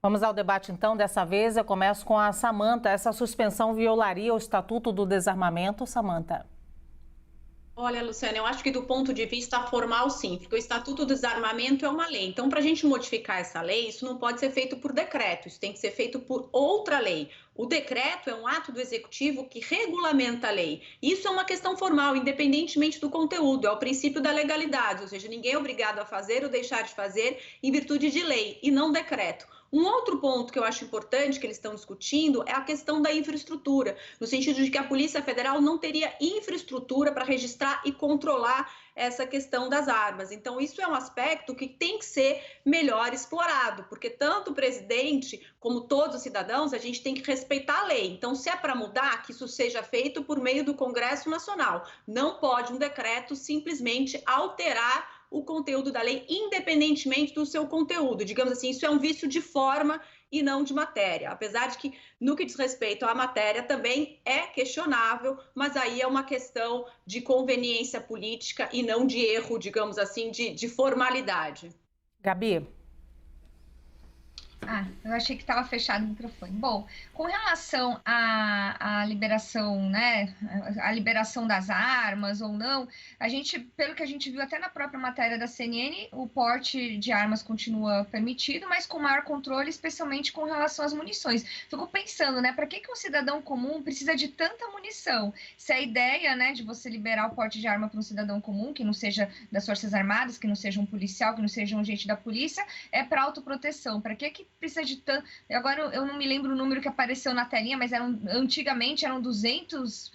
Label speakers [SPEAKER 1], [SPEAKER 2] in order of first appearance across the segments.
[SPEAKER 1] Vamos ao debate, então. Dessa vez, eu começo com a Samanta. Essa suspensão violaria o Estatuto do Desarmamento, Samanta?
[SPEAKER 2] Olha, Luciana, eu acho que do ponto de vista formal, sim, porque o Estatuto do Desarmamento é uma lei. Então, para a gente modificar essa lei, isso não pode ser feito por decreto, isso tem que ser feito por outra lei. O decreto é um ato do Executivo que regulamenta a lei. Isso é uma questão formal, independentemente do conteúdo, é o princípio da legalidade, ou seja, ninguém é obrigado a fazer ou deixar de fazer em virtude de lei e não decreto. Um outro ponto que eu acho importante que eles estão discutindo é a questão da infraestrutura, no sentido de que a Polícia Federal não teria infraestrutura para registrar e controlar essa questão das armas. Então, isso é um aspecto que tem que ser melhor explorado, porque tanto o presidente como todos os cidadãos, a gente tem que respeitar a lei. Então, se é para mudar, que isso seja feito por meio do Congresso Nacional. Não pode um decreto simplesmente alterar o conteúdo da lei, independentemente do seu conteúdo. Digamos assim, isso é um vício de forma e não de matéria. Apesar de que, no que diz respeito à matéria, também é questionável, mas aí é uma questão de conveniência política e não de erro, digamos assim, de formalidade.
[SPEAKER 1] Gabi?
[SPEAKER 3] Eu achei que estava fechado o microfone. Bom, com relação à liberação, né, a liberação das armas ou não, a gente, pelo que a gente viu até na própria matéria da CNN, o porte de armas continua permitido, mas com maior controle, especialmente com relação às munições. Fico pensando, né, para que um cidadão comum precisa de tanta munição? Se a ideia, né, de você liberar o porte de arma para um cidadão comum, que não seja das Forças Armadas, que não seja um policial, que não seja um agente da polícia, é para autoproteção. Para que precisa de tanto... Agora eu não me lembro o número que apareceu na telinha, mas antigamente eram 200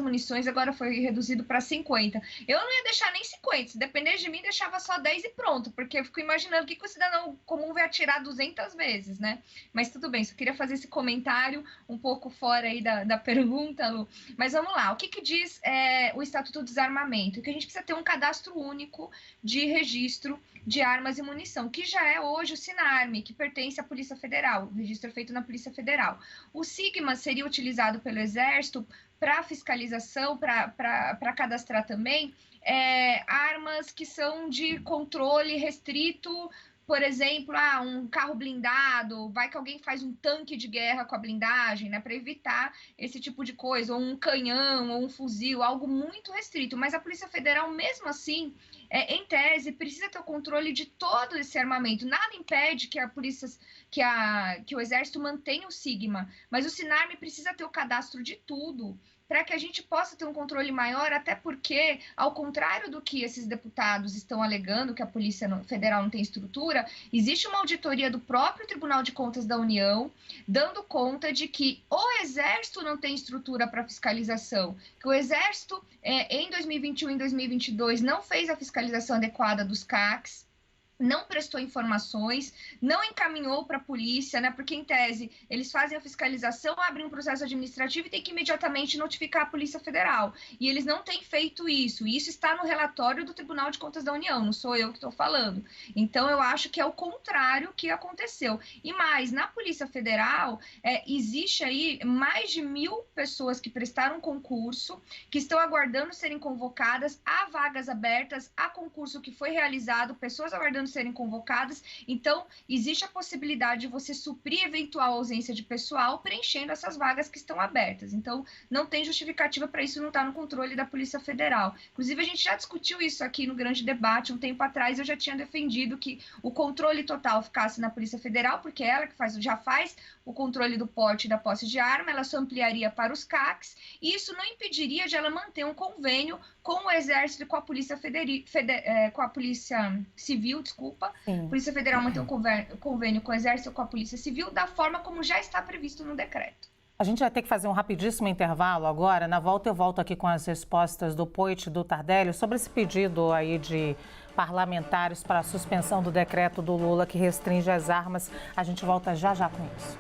[SPEAKER 3] munições, agora foi reduzido para 50. Eu não ia deixar nem 50, se depender de mim, deixava só 10 e pronto, porque eu fico imaginando o que o cidadão comum vai atirar 200 vezes, né? Mas tudo bem, só queria fazer esse comentário um pouco fora aí da pergunta, Lu. Mas vamos lá, o que diz o Estatuto do Desarmamento? Que a gente precisa ter um cadastro único de registro de armas e munição, que já é hoje o Sinarme, que pertence à Polícia Federal, o registro é feito na Polícia Federal. O Sigma seria utilizado pelo Exército para fiscalização, para cadastrar também armas que são de controle restrito, por exemplo, um carro blindado, vai que alguém faz um tanque de guerra com a blindagem, né, para evitar esse tipo de coisa, ou um canhão, ou um fuzil, algo muito restrito. Mas a Polícia Federal, mesmo assim, em tese, precisa ter o controle de todo esse armamento. Nada impede que a polícia, que o Exército mantenha o Sigma, mas o Sinarme precisa ter o cadastro de tudo, para que a gente possa ter um controle maior, até porque, ao contrário do que esses deputados estão alegando, que a Polícia Federal não tem estrutura, existe uma auditoria do próprio Tribunal de Contas da União, dando conta de que o Exército não tem estrutura para fiscalização, que o Exército, em 2021 e 2022, não fez a fiscalização adequada dos CACs, não prestou informações, não encaminhou para a polícia, né? Porque, em tese, eles fazem a fiscalização, abrem um processo administrativo e tem que imediatamente notificar a Polícia Federal. E eles não têm feito isso. E isso está no relatório do Tribunal de Contas da União, não sou eu que estou falando. Então, eu acho que é o contrário que aconteceu. E mais, na Polícia Federal, existe aí mais de 1.000 pessoas que prestaram concurso, que estão aguardando serem convocadas, há vagas abertas, há concurso que foi realizado, pessoas aguardando serem convocadas, então existe a possibilidade de você suprir eventual ausência de pessoal preenchendo essas vagas que estão abertas. Então não tem justificativa para isso não estar no controle da Polícia Federal. Inclusive a gente já discutiu isso aqui no grande debate um tempo atrás, eu já tinha defendido que o controle total ficasse na Polícia Federal, porque ela que já faz o controle do porte e da posse de arma, ela só ampliaria para os CACs, e isso não impediria de ela manter um convênio com o Exército e com a Polícia com a Polícia Civil, desculpa. Sim. Polícia Federal manter um convênio com o Exército e com a Polícia Civil da forma como já está previsto no decreto.
[SPEAKER 1] A gente vai ter que fazer um rapidíssimo intervalo agora. Na volta eu volto aqui com as respostas do Poit e do Tardelli sobre esse pedido aí de parlamentares para a suspensão do decreto do Lula que restringe as armas. A gente volta já já com isso.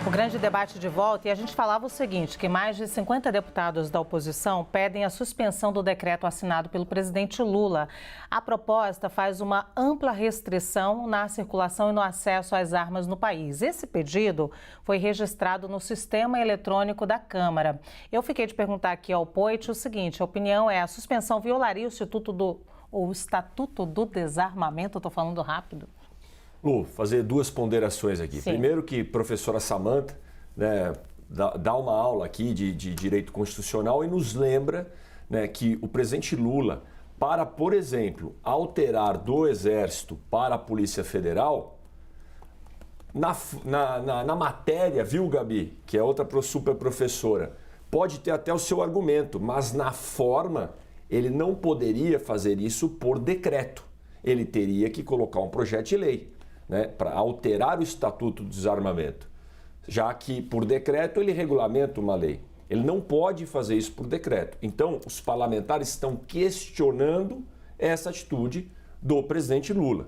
[SPEAKER 1] O grande debate de volta e a gente falava o seguinte, que mais de 50 deputados da oposição pedem a suspensão do decreto assinado pelo presidente Lula. A proposta faz uma ampla restrição na circulação e no acesso às armas no país. Esse pedido foi registrado no sistema eletrônico da Câmara. Eu fiquei de perguntar aqui ao Poit o seguinte, a opinião é: a suspensão violaria o Estatuto do Desarmamento? Estou falando rápido.
[SPEAKER 4] Lu, fazer duas ponderações aqui.
[SPEAKER 1] Sim.
[SPEAKER 4] Primeiro que a professora Samantha, né, dá uma aula aqui de direito constitucional e nos lembra, né, que o presidente Lula, para, por exemplo, alterar do Exército para a Polícia Federal, na matéria, viu, Gabi, que é outra super professora, pode ter até o seu argumento, mas na forma ele não poderia fazer isso por decreto. Ele teria que colocar um projeto de lei, né, para alterar o Estatuto do Desarmamento, já que por decreto ele regulamenta uma lei. Ele não pode fazer isso por decreto. Então, os parlamentares estão questionando essa atitude do presidente Lula.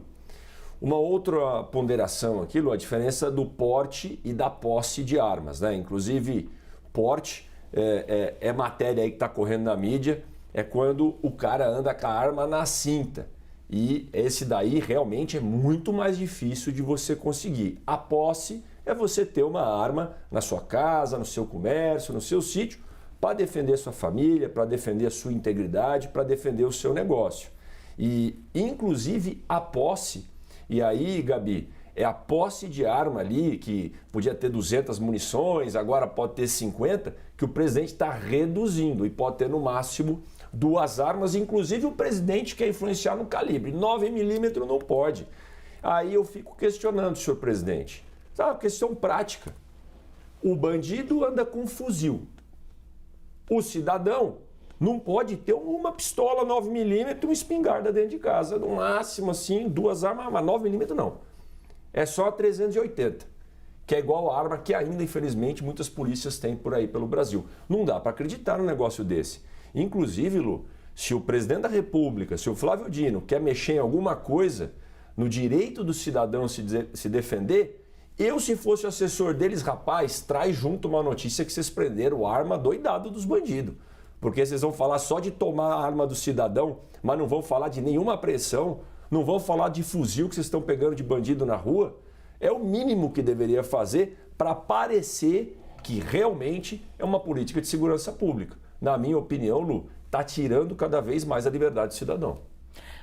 [SPEAKER 4] Uma outra ponderação aqui, Lu, a diferença do porte e da posse de armas, né? Inclusive, porte é matéria aí que está correndo na mídia, é quando o cara anda com a arma na cinta. E esse daí realmente é muito mais difícil de você conseguir. A posse é você ter uma arma na sua casa, no seu comércio, no seu sítio, para defender sua família, para defender a sua integridade, para defender o seu negócio. E, inclusive, a posse, e aí, Gabi, é a posse de arma ali, que podia ter 200 munições, agora pode ter 50, que o presidente está reduzindo e pode ter no máximo 2 armas, inclusive o presidente quer influenciar no calibre. 9mm não pode. Aí eu fico questionando, senhor presidente. Sabe, uma questão prática. O bandido anda com um fuzil. O cidadão não pode ter uma pistola 9mm e uma espingarda dentro de casa. No máximo, assim, 2 armas, mas 9mm não. É só 380, que é igual a arma que ainda, infelizmente, muitas polícias têm por aí pelo Brasil. Não dá para acreditar num negócio desse. Inclusive, Lu, se o presidente da República, se o Flávio Dino quer mexer em alguma coisa no direito do cidadão se defender, eu, se fosse o assessor deles, rapaz, traz junto uma notícia que vocês prenderam a arma doidado dos bandidos. Porque vocês vão falar só de tomar a arma do cidadão, mas não vão falar de nenhuma apreensão, não vão falar de fuzil que vocês estão pegando de bandido na rua. É o mínimo que deveria fazer para parecer que realmente é uma política de segurança pública. Na minha opinião, Lu, está tirando cada vez mais a liberdade do cidadão.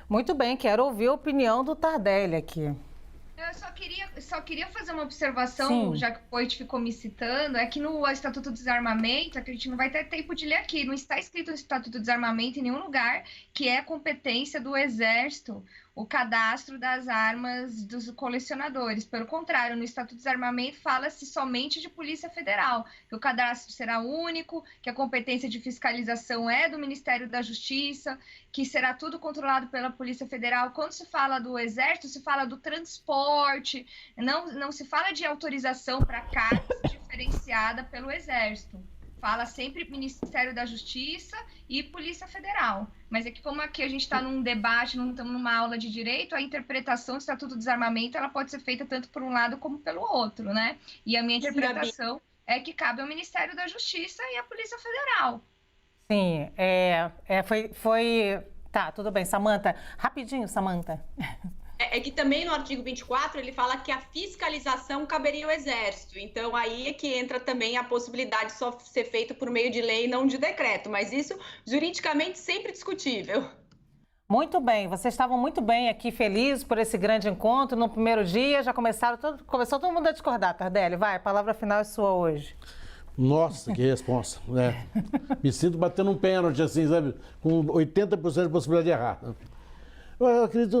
[SPEAKER 1] Muito bem, quero ouvir a opinião do Tardelli aqui.
[SPEAKER 3] Eu só queria fazer uma observação,
[SPEAKER 1] Sim.
[SPEAKER 3] já que o Poit ficou me citando, é que no Estatuto do Desarmamento, é que a gente não vai ter tempo de ler aqui, não está escrito no Estatuto do Desarmamento em nenhum lugar que é competência do Exército o cadastro das armas dos colecionadores. Pelo contrário, no Estatuto do Desarmamento fala-se somente de Polícia Federal, que o cadastro será único, que a competência de fiscalização é do Ministério da Justiça, que será tudo controlado pela Polícia Federal. Quando se fala do Exército, se fala do transporte, não se fala de autorização para cargas diferenciada pelo Exército. Fala sempre Ministério da Justiça e Polícia Federal. Mas é que como aqui a gente está num debate, não estamos numa aula de direito, a interpretação do Estatuto do Desarmamento ela pode ser feita tanto por um lado como pelo outro, né? E a minha interpretação é que cabe ao Ministério da Justiça e à Polícia Federal.
[SPEAKER 1] Sim, foi... Tá, tudo bem. Samantha, rapidinho, Samantha.
[SPEAKER 2] É que também no artigo 24 ele fala que a fiscalização caberia ao Exército. Então aí é que entra também a possibilidade de só ser feito por meio de lei e não de decreto. Mas isso juridicamente sempre discutível.
[SPEAKER 1] Muito bem, vocês estavam muito bem aqui, felizes por esse grande encontro. No primeiro dia já começou todo mundo a discordar, Tardelli. Vai, a palavra final é sua hoje.
[SPEAKER 5] Nossa, que responsa. Me sinto batendo um pênalti, assim, sabe? Com 80% de possibilidade de errar. Eu acredito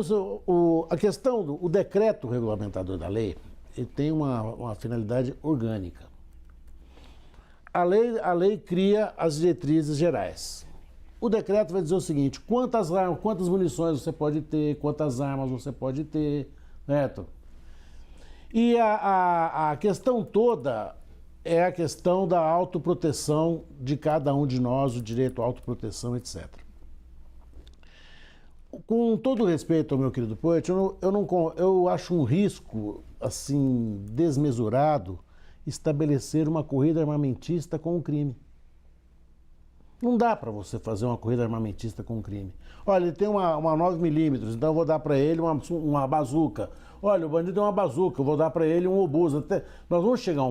[SPEAKER 5] a questão do decreto regulamentador da lei, ele tem uma finalidade orgânica. A lei cria as diretrizes gerais. O decreto vai dizer o seguinte: quantas munições você pode ter, quantas armas você pode ter, certo? E a questão toda é a questão da autoproteção de cada um de nós, o direito à autoproteção, etc. Com todo respeito ao meu querido Poit, eu acho um risco assim desmesurado estabelecer uma corrida armamentista com o crime. Não dá para você fazer uma corrida armamentista com o crime. Olha, ele tem uma 9mm, então eu vou dar para ele uma bazuca. Olha, o bandido tem uma bazuca, eu vou dar para ele um obus. Nós vamos chegar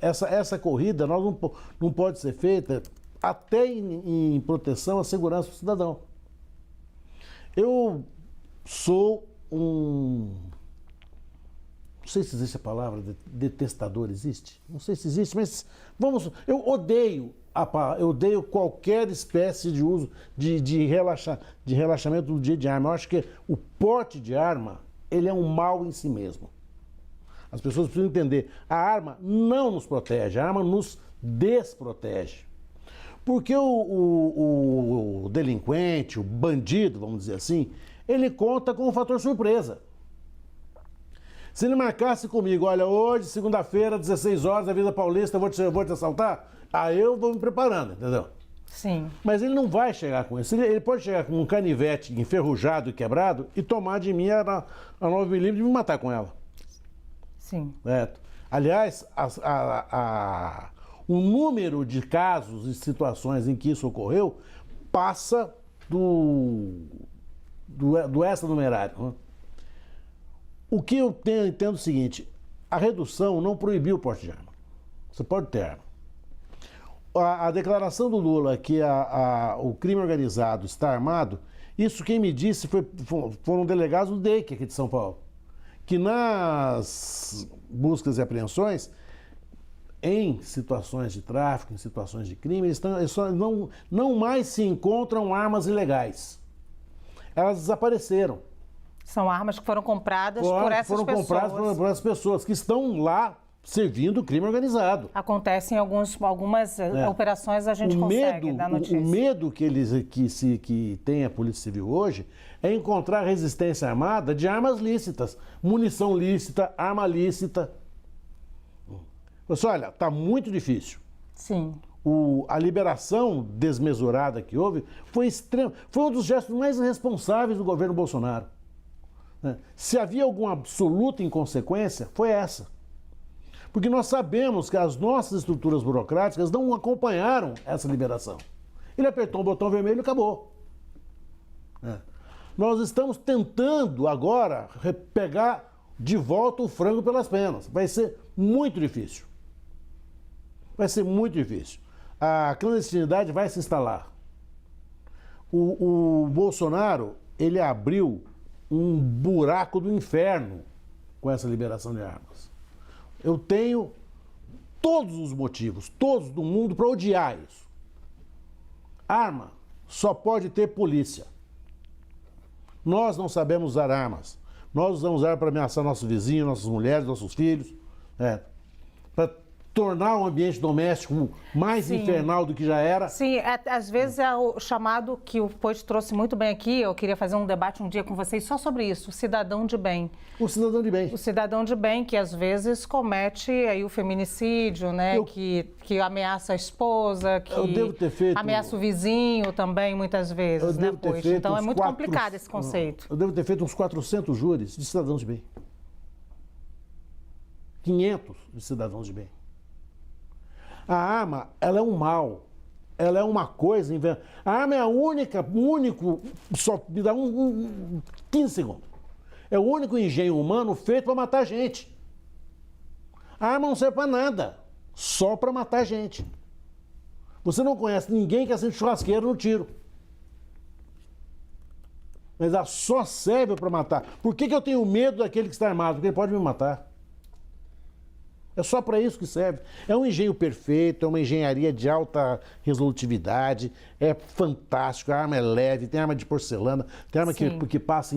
[SPEAKER 5] essa corrida não pode ser feita até em proteção à segurança do cidadão. Eu sou não sei se existe a palavra detestador, existe? Não sei se existe, mas eu odeio qualquer espécie de uso de relaxamento do dia de arma. Eu acho que o porte de arma, ele é um mal em si mesmo. As pessoas precisam entender, a arma não nos protege, a arma nos desprotege. Porque o delinquente, o bandido, vamos dizer assim, ele conta com o fator surpresa. Se ele marcasse comigo, olha, hoje, segunda-feira, 16 horas, Avenida Paulista, eu vou te assaltar, aí eu vou me preparando, entendeu?
[SPEAKER 1] Sim.
[SPEAKER 5] Mas ele não vai chegar com isso. Ele pode chegar com um canivete enferrujado e quebrado e tomar de mim a 9mm e me matar com ela.
[SPEAKER 1] Sim.
[SPEAKER 5] Certo? Aliás, o número de casos e situações em que isso ocorreu passa do extranumerário. Né? O que eu entendo é o seguinte, a redução não proibiu o porte de arma. Você pode ter arma. A declaração do Lula que o crime organizado está armado, isso quem me disse foram delegados do DEIC aqui de São Paulo, que nas buscas e apreensões, em situações de tráfico, em situações de crime, eles não mais se encontram armas ilegais. Elas desapareceram.
[SPEAKER 1] São armas que foram compradas por essas pessoas.
[SPEAKER 5] Foram compradas por essas pessoas que estão lá servindo o crime organizado.
[SPEAKER 1] Acontecem algumas operações, a gente consegue dar notícia.
[SPEAKER 5] O medo que tem a Polícia Civil hoje é encontrar resistência armada de armas lícitas, munição lícita, arma lícita. Você olha, está muito difícil.
[SPEAKER 1] Sim.
[SPEAKER 5] A liberação desmesurada que houve foi um dos gestos mais irresponsáveis do governo Bolsonaro. Se havia alguma absoluta inconsequência, foi essa. Porque nós sabemos que as nossas estruturas burocráticas não acompanharam essa liberação. Ele apertou um botão vermelho e acabou. Nós estamos tentando agora pegar de volta o frango pelas penas. Vai ser muito difícil. Vai ser muito difícil. A clandestinidade vai se instalar. O Bolsonaro, ele abriu um buraco do inferno com essa liberação de armas. Eu tenho todos os motivos, todos do mundo, para odiar isso. Arma só pode ter polícia. Nós não sabemos usar armas. Nós usamos armas para ameaçar nossos vizinhos, nossas mulheres, nossos filhos, para tornar o ambiente doméstico mais infernal do que já era.
[SPEAKER 1] Sim, às vezes é o chamado que o Poit trouxe muito bem aqui, eu queria fazer um debate um dia com vocês só sobre isso, o cidadão de bem.
[SPEAKER 5] O cidadão de bem.
[SPEAKER 1] O cidadão de bem que às vezes comete aí o feminicídio, né, que ameaça a esposa, que ameaça o vizinho também muitas vezes, né, Poit? Então é muito complicado esse conceito.
[SPEAKER 5] Eu devo ter feito uns 400 júris de cidadãos de bem. 500 de cidadãos de bem. A arma, ela é um mal, ela é uma coisa... A arma é o único, só me dá 15 segundos, é o único engenho humano feito para matar gente. A arma não serve para nada, só para matar gente. Você não conhece ninguém que acende churrasqueiro no tiro. Mas ela só serve para matar. Por que eu tenho medo daquele que está armado? Porque ele pode me matar. É só para isso que serve. É um engenho perfeito, é uma engenharia de alta resolutividade, é fantástico, a arma é leve, tem arma de porcelana, tem arma que passa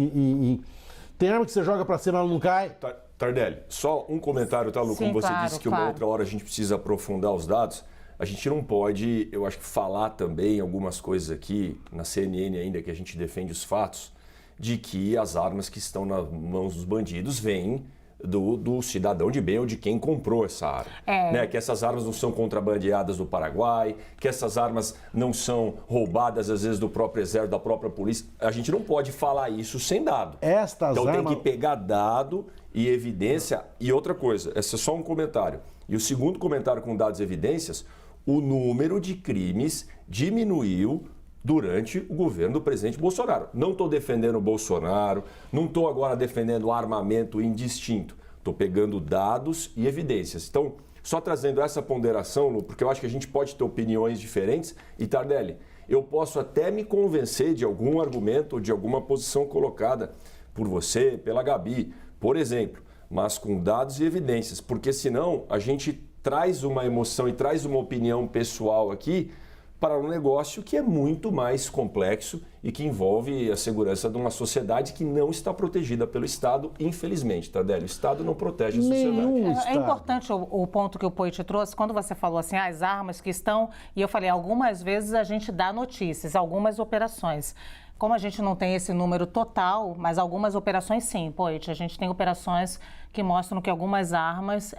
[SPEAKER 5] tem arma que você joga para cima e ela não cai.
[SPEAKER 4] Tardelli, só um comentário, tá, Lu? Como você disse que uma outra hora a gente precisa aprofundar os dados, a gente não pode, eu acho que falar também algumas coisas aqui, na CNN ainda, que a gente defende os fatos, de que as armas que estão nas mãos dos bandidos vêm do cidadão de bem ou de quem comprou essa arma. Né? Que essas armas não são contrabandeadas do Paraguai, que essas armas não são roubadas, às vezes, do próprio exército, da própria polícia. A gente não pode falar isso sem dado. Então tem que pegar dado e evidência. E outra coisa, esse é só um comentário. E o segundo comentário com dados e evidências, o número de crimes diminuiu durante o governo do presidente Bolsonaro. Não estou defendendo o Bolsonaro, não estou agora defendendo o armamento indistinto. Estou pegando dados e evidências. Então, só trazendo essa ponderação, Lu, porque eu acho que a gente pode ter opiniões diferentes. E, Tardelli, eu posso até me convencer de algum argumento ou de alguma posição colocada por você, pela Gabi, por exemplo, mas com dados e evidências, porque senão a gente traz uma emoção e traz uma opinião pessoal aqui para um negócio que é muito mais complexo e que envolve a segurança de uma sociedade que não está protegida pelo Estado, infelizmente, Tardelli. O Estado não protege a sociedade.
[SPEAKER 1] É importante o ponto que o Poit trouxe, quando você falou assim, as armas que estão, e eu falei, algumas vezes a gente dá notícias, algumas operações. Como a gente não tem esse número total, mas algumas operações sim, Poit, a gente tem operações que mostram que algumas armas,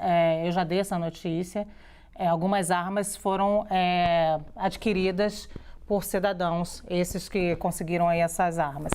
[SPEAKER 1] eu já dei essa notícia, algumas armas foram adquiridas por cidadãos, esses que conseguiram aí essas armas.